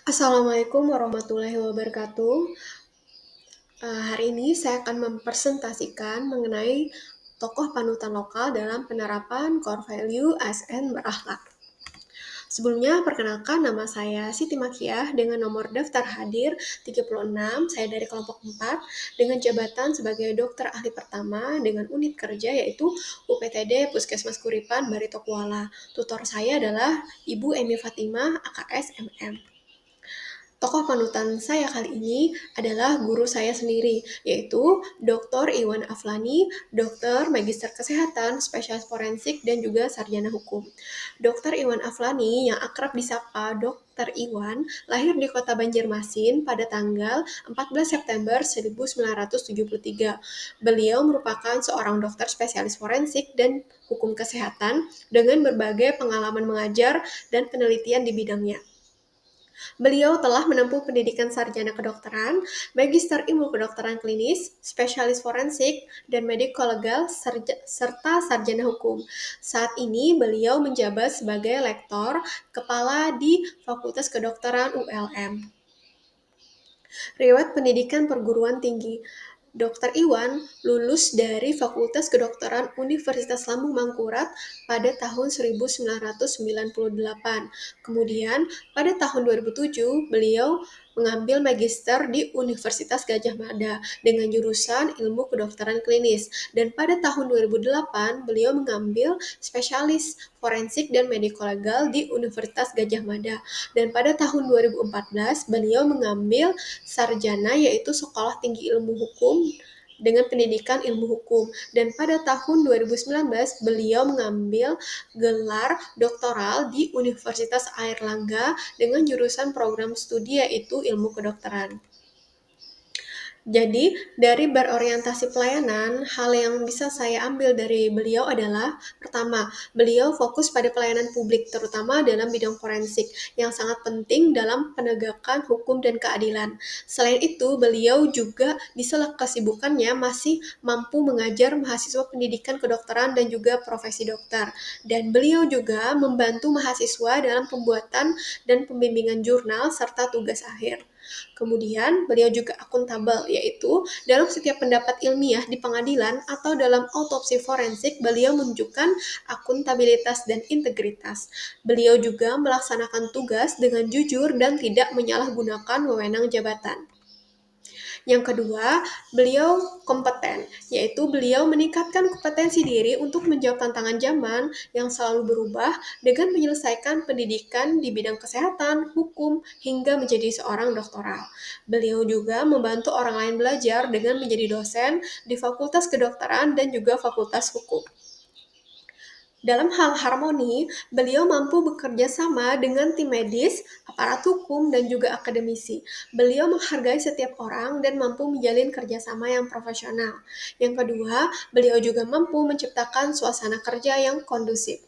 Assalamualaikum warahmatullahi wabarakatuh. Hari ini saya akan mempresentasikan mengenai tokoh panutan lokal dalam penerapan core value ASN berakhlak. Sebelumnya, perkenalkan nama saya Siti Makiah dengan nomor daftar hadir 36, saya dari kelompok 4, dengan jabatan sebagai dokter ahli pertama dengan unit kerja yaitu UPTD Puskesmas Kuripan Barito Kuala. Tutor saya adalah Ibu Emi Fatimah, AKS MM. Tokoh panutan saya kali ini adalah guru saya sendiri, yaitu Dr. Iwan Aflani, dokter magister kesehatan, spesialis forensik, dan juga sarjana hukum. Dr. Iwan Aflani yang akrab disapa Dr. Iwan lahir di kota Banjarmasin pada tanggal 14 September 1973. Beliau merupakan seorang dokter spesialis forensik dan hukum kesehatan dengan berbagai pengalaman mengajar dan penelitian di bidangnya. Beliau telah menempuh pendidikan sarjana kedokteran, magister ilmu kedokteran klinis, spesialis forensik, dan medico legal, serta sarjana hukum. Saat ini beliau menjabat sebagai lektor kepala di Fakultas Kedokteran ULM. Riwayat pendidikan perguruan tinggi. Dr. Iwan lulus dari Fakultas Kedokteran Universitas Lambung Mangkurat pada tahun 1998. Kemudian, pada tahun 2007, beliau mengambil magister di Universitas Gadjah Mada dengan jurusan Ilmu Kedokteran Klinis. Dan pada tahun 2008, beliau mengambil spesialis forensik dan medico legal di Universitas Gadjah Mada. Dan pada tahun 2014, beliau mengambil sarjana yaitu Sekolah Tinggi Ilmu Hukum dengan pendidikan ilmu hukum. Dan pada tahun 2019 beliau mengambil gelar doktoral di Universitas Airlangga dengan jurusan program studi yaitu ilmu kedokteran. Jadi, dari berorientasi pelayanan, hal yang bisa saya ambil dari beliau adalah, pertama, beliau fokus pada pelayanan publik, terutama dalam bidang forensik, yang sangat penting dalam penegakan hukum dan keadilan. Selain itu, beliau juga di sela kesibukannya masih mampu mengajar mahasiswa pendidikan kedokteran dan juga profesi dokter. Dan beliau juga membantu mahasiswa dalam pembuatan dan pembimbingan jurnal serta tugas akhir. Kemudian, beliau juga akuntabel, yaitu dalam setiap pendapat ilmiah di pengadilan atau dalam autopsi forensik, beliau menunjukkan akuntabilitas dan integritas. Beliau juga melaksanakan tugas dengan jujur dan tidak menyalahgunakan wewenang jabatan. Yang kedua, beliau kompeten, yaitu beliau meningkatkan kompetensi diri untuk menjawab tantangan zaman yang selalu berubah dengan menyelesaikan pendidikan di bidang kesehatan, hukum, hingga menjadi seorang doktoral. Beliau juga membantu orang lain belajar dengan menjadi dosen di Fakultas Kedokteran dan juga Fakultas Hukum. Dalam hal harmoni, beliau mampu bekerja sama dengan tim medis, aparat hukum, dan juga akademisi. Beliau menghargai setiap orang dan mampu menjalin kerjasama yang profesional. Yang kedua, beliau juga mampu menciptakan suasana kerja yang kondusif.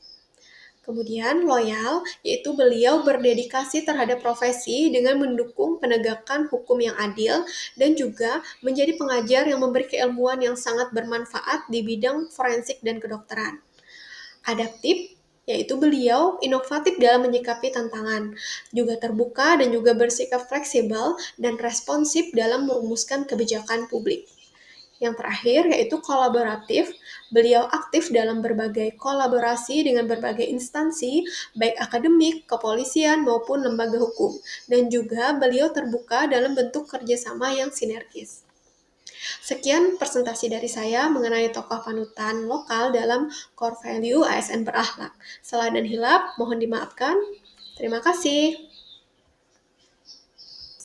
Kemudian loyal, yaitu beliau berdedikasi terhadap profesi dengan mendukung penegakan hukum yang adil dan juga menjadi pengajar yang memberi keilmuan yang sangat bermanfaat di bidang forensik dan kedokteran. Adaptif, yaitu beliau inovatif dalam menyikapi tantangan, juga terbuka dan juga bersikap fleksibel dan responsif dalam merumuskan kebijakan publik. Yang terakhir yaitu kolaboratif, beliau aktif dalam berbagai kolaborasi dengan berbagai instansi, baik akademik, kepolisian, maupun lembaga hukum. Dan juga beliau terbuka dalam bentuk kerjasama yang sinergis. Sekian presentasi dari saya mengenai tokoh panutan lokal dalam core value ASN berakhlak. Salah dan hilap mohon dimaafkan. Terima kasih.